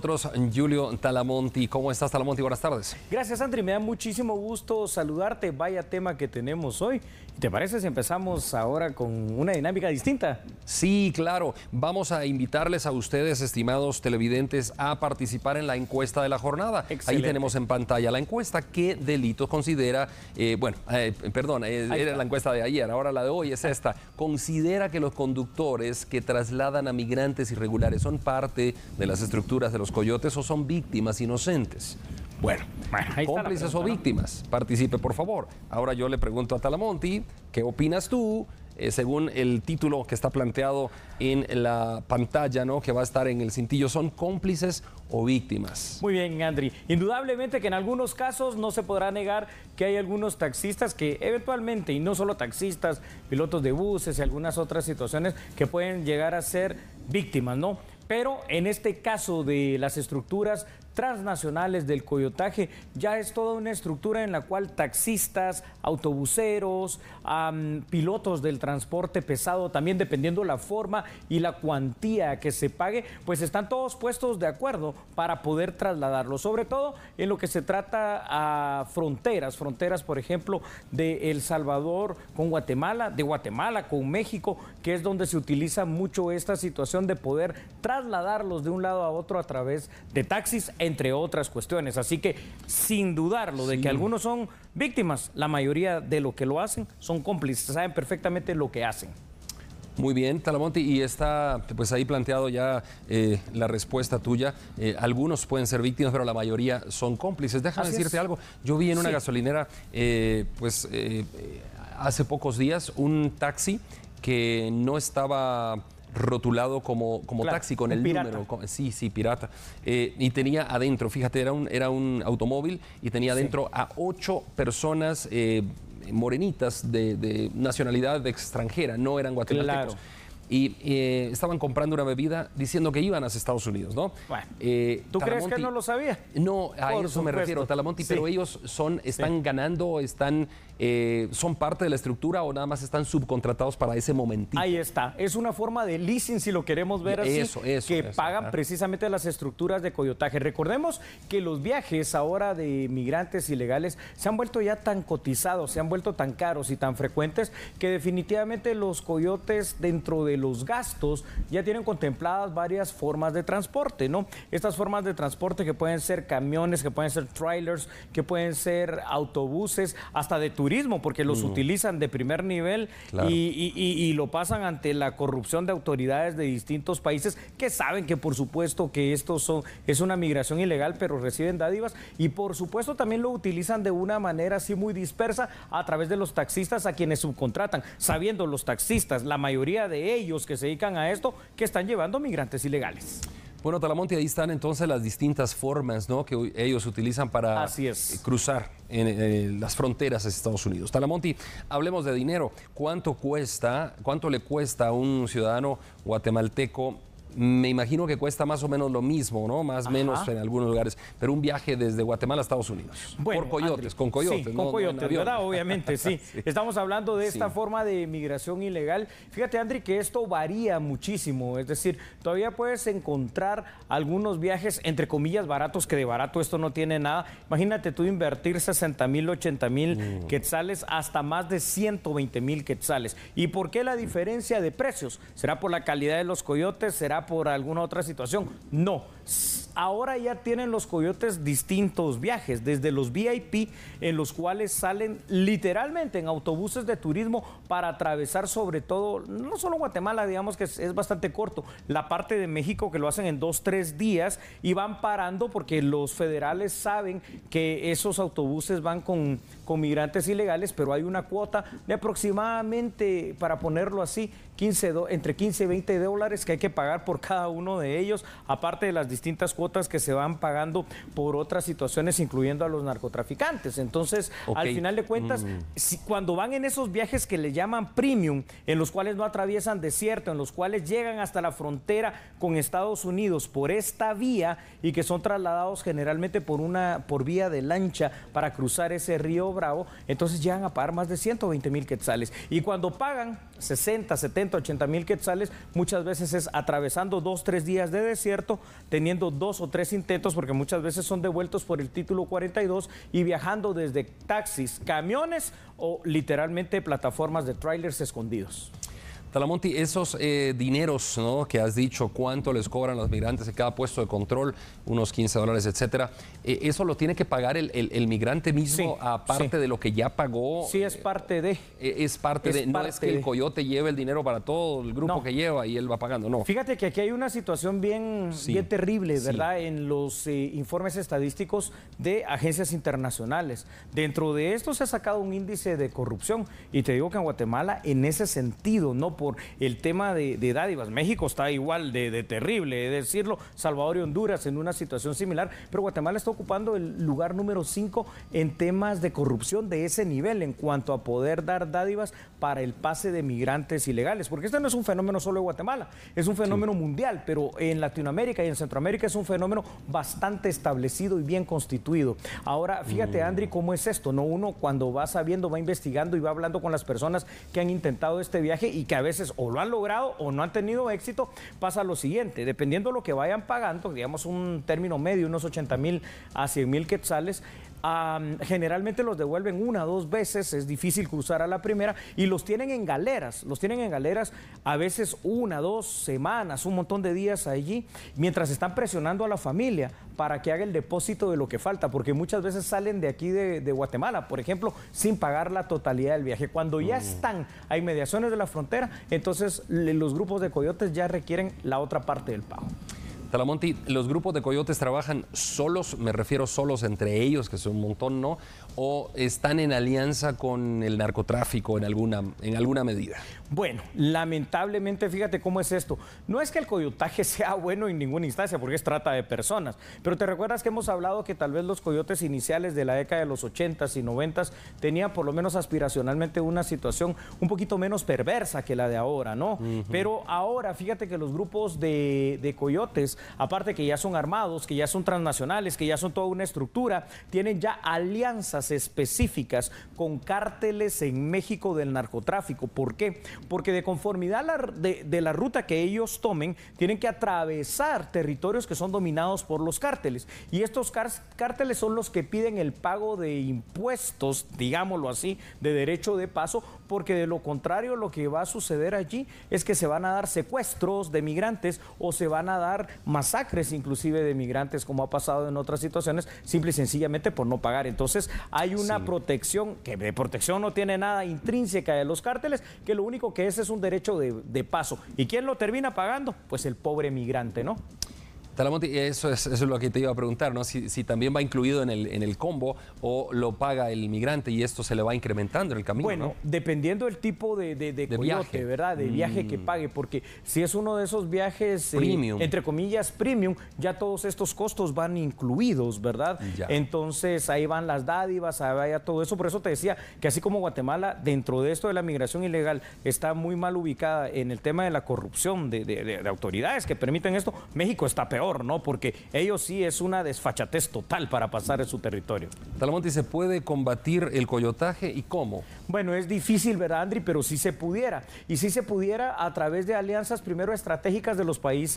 Nosotros, Julio Talamonti. ¿Cómo estás, Talamonti? Buenas tardes. Gracias, Andri. Me da muchísimo gusto saludarte. Vaya tema que tenemos hoy. ¿Te parece si empezamos ahora con una dinámica distinta? Sí, claro. Vamos a invitarles a ustedes, estimados televidentes, a participar en la encuesta de la jornada. Excelente. Ahí tenemos en pantalla la encuesta. ¿Qué delitos considera? Era la encuesta de ayer, ahora la de hoy es esta. ¿Considera que los conductores que trasladan a migrantes irregulares son parte de las estructuras de los coyotes o son víctimas inocentes? Bueno, cómplices o víctimas, participe por favor. Ahora yo le pregunto a Talamonti, ¿qué opinas tú? Según el título que está planteado en la pantalla, ¿no?, que va a estar en el cintillo, ¿son cómplices o víctimas? Muy bien, Andri. Indudablemente que en algunos casos no se podrá negar que hay algunos taxistas que eventualmente, y no solo taxistas, pilotos de buses y algunas otras situaciones que pueden llegar a ser víctimas, ¿no? Pero en este caso de las estructuras transnacionales del coyotaje, ya es toda una estructura en la cual taxistas, autobuseros, pilotos del transporte pesado, también dependiendo la forma y la cuantía que se pague, pues están todos puestos de acuerdo para poder trasladarlos, sobre todo en lo que se trata a fronteras, por ejemplo, de El Salvador con Guatemala, de Guatemala con México, que es donde se utiliza mucho esta situación de poder trasladarlos de un lado a otro a través de taxis, entre otras cuestiones. Así que, sin dudarlo, de que algunos son víctimas, la mayoría de lo que lo hacen son cómplices, saben perfectamente lo que hacen. Muy bien, Talamonti, y está pues ahí planteado ya la respuesta tuya. Algunos pueden ser víctimas, pero la mayoría son cómplices. Déjame decirte algo. Yo vi en una gasolinera, hace pocos días, un taxi que no estaba rotulado como claro, taxi con el pirata. Número. Sí, pirata. Y tenía adentro, fíjate, era un automóvil y tenía adentro a 8 personas morenitas de nacionalidad extranjera, no eran guatemaltecos. Claro. Y estaban comprando una bebida diciendo que iban a Estados Unidos, ¿no? Bueno, ¿tú crees que no lo sabía? No, a eso me refiero, Talamonti, pero ellos están ganando, son parte de la estructura o nada más están subcontratados para ese momentito. Ahí está, es una forma de leasing, si lo queremos ver así, que pagan precisamente las estructuras de coyotaje. Recordemos que los viajes ahora de migrantes ilegales se han vuelto ya tan cotizados, se han vuelto tan caros y tan frecuentes que definitivamente los coyotes, dentro de los gastos, ya tienen contempladas varias formas de transporte, ¿no? Estas formas de transporte que pueden ser camiones, que pueden ser trailers, que pueden ser autobuses, hasta de turismo, porque los utilizan de primer nivel, claro, y lo pasan ante la corrupción de autoridades de distintos países que saben que por supuesto que es una migración ilegal, pero reciben dádivas, y por supuesto también lo utilizan de una manera así muy dispersa a través de los taxistas a quienes subcontratan, sabiendo los taxistas, la mayoría de ellos que se dedican a esto, que están llevando migrantes ilegales. Bueno, Talamonti, ahí están entonces las distintas formas, ¿no?, que ellos utilizan para cruzar en las fronteras de Estados Unidos. Talamonti, hablemos de dinero. ¿Cuánto le cuesta a un ciudadano guatemalteco? Me imagino que cuesta más o menos lo mismo, ¿no? Más o menos en algunos lugares, pero un viaje desde Guatemala a Estados Unidos. Bueno, por coyotes, Andri, con coyotes. Sí, no, con coyotes, ¿verdad? Obviamente, sí. Estamos hablando de esta forma de migración ilegal. Fíjate, Andri, que esto varía muchísimo. Es decir, todavía puedes encontrar algunos viajes, entre comillas, baratos, que de barato esto no tiene nada. Imagínate tú invertir 60,000, 80,000 quetzales hasta más de 120,000 quetzales. ¿Y por qué la diferencia de precios? ¿Será por la calidad de los coyotes? ¿Será por alguna otra situación? No. Ahora ya tienen los coyotes distintos viajes, desde los VIP, en los cuales salen literalmente en autobuses de turismo para atravesar, sobre todo, no solo Guatemala, digamos que es bastante corto, la parte de México, que lo hacen en 2-3 días y van parando porque los federales saben que esos autobuses van con migrantes ilegales, pero hay una cuota de aproximadamente, para ponerlo así, entre 15 y 20 dólares que hay que pagar por cada uno de ellos, aparte de las distintas cuotas que se van pagando por otras situaciones, incluyendo a los narcotraficantes. Entonces, al final de cuentas, cuando van en esos viajes que le llaman premium, en los cuales no atraviesan desierto, en los cuales llegan hasta la frontera con Estados Unidos por esta vía y que son trasladados generalmente por vía de lancha para cruzar ese río Bravo, entonces llegan a pagar más de 120,000 quetzales. Y cuando pagan 60, 70, 80 mil quetzales, muchas veces es atravesando 2, 3 días de desierto, teniendo 2 o 3 intentos, porque muchas veces son devueltos por el título 42 y viajando desde taxis, camiones o literalmente plataformas de trailers escondidos. Talamonte, esos dineros, ¿no?, que has dicho, cuánto les cobran los migrantes en cada puesto de control, unos $15, etcétera, ¿eso lo tiene que pagar el migrante mismo, sí, aparte de lo que ya pagó? Sí, es parte de. No es que el coyote lleve el dinero para todo el grupo que lleva y él va pagando, no. Fíjate que aquí hay una situación bien terrible, ¿verdad? Sí. En los informes estadísticos de agencias internacionales. Dentro de esto se ha sacado un índice de corrupción y te digo que en Guatemala, en ese sentido, no por el tema de dádivas. México está igual de terrible, es decirlo, Salvador y Honduras en una situación similar, pero Guatemala está ocupando el lugar número 5 en temas de corrupción de ese nivel en cuanto a poder dar dádivas para el pase de migrantes ilegales, porque este no es un fenómeno solo de Guatemala, es un fenómeno mundial, pero en Latinoamérica y en Centroamérica es un fenómeno bastante establecido y bien constituido. Ahora, fíjate, Andri, cómo es esto, ¿no? Uno cuando va sabiendo, va investigando y va hablando con las personas que han intentado este viaje y que a veces o lo han logrado o no han tenido éxito, pasa lo siguiente, dependiendo de lo que vayan pagando, digamos un término medio, unos 80 mil a 100 mil quetzales, generalmente los devuelven 1 o 2 veces, es difícil cruzar a la primera y los tienen en galeras, a veces 1, 2 semanas, un montón de días allí, mientras están presionando a la familia para que haga el depósito de lo que falta, porque muchas veces salen de aquí de Guatemala, por ejemplo, sin pagar la totalidad del viaje. Cuando ya están a inmediaciones de la frontera, entonces los grupos de coyotes ya requieren la otra parte del pago. Talamonte, ¿los grupos de coyotes trabajan solos, me refiero solos entre ellos, que son un montón, ¿no?, o están en alianza con el narcotráfico en alguna medida? Bueno, lamentablemente, fíjate cómo es esto. No es que el coyotaje sea bueno en ninguna instancia, porque es trata de personas, pero te recuerdas que hemos hablado que tal vez los coyotes iniciales de la década de los 80s y 90s tenían por lo menos aspiracionalmente una situación un poquito menos perversa que la de ahora, ¿no? Pero ahora, fíjate que los grupos de coyotes, aparte que ya son armados, que ya son transnacionales, que ya son toda una estructura, tienen ya alianzas específicas con cárteles en México del narcotráfico. ¿Por qué? Porque de conformidad de la ruta que ellos tomen, tienen que atravesar territorios que son dominados por los cárteles. Y estos cárteles son los que piden el pago de impuestos, digámoslo así, de derecho de paso, porque de lo contrario lo que va a suceder allí es que se van a dar secuestros de migrantes o se van a dar masacres inclusive de migrantes, como ha pasado en otras situaciones, simple y sencillamente por no pagar. Entonces hay una protección, que de protección no tiene nada intrínseca de los cárteles, que lo único que es un derecho de paso. ¿Y quién lo termina pagando? Pues el pobre migrante, ¿no? Talamonte, eso es lo que te iba a preguntar, ¿no? Si también va incluido en el combo o lo paga el migrante y esto se le va incrementando en el camino. Bueno, ¿no? Dependiendo del tipo de coyote, viaje, ¿verdad? De viaje que pague, porque si es uno de esos viajes, entre comillas, premium, ya todos estos costos van incluidos, ¿verdad? Ya. Entonces ahí van las dádivas, ahí vaya todo eso. Por eso te decía que así como Guatemala, dentro de esto de la migración ilegal, está muy mal ubicada en el tema de la corrupción de autoridades que permiten esto, México está peor, ¿no? Porque ellos sí es una desfachatez total para pasar en su territorio. Talamonte, ¿se puede combatir el coyotaje y cómo? Bueno, es difícil, ¿verdad, Andri? Pero sí se pudiera. Y sí se pudiera a través de alianzas primero estratégicas de los países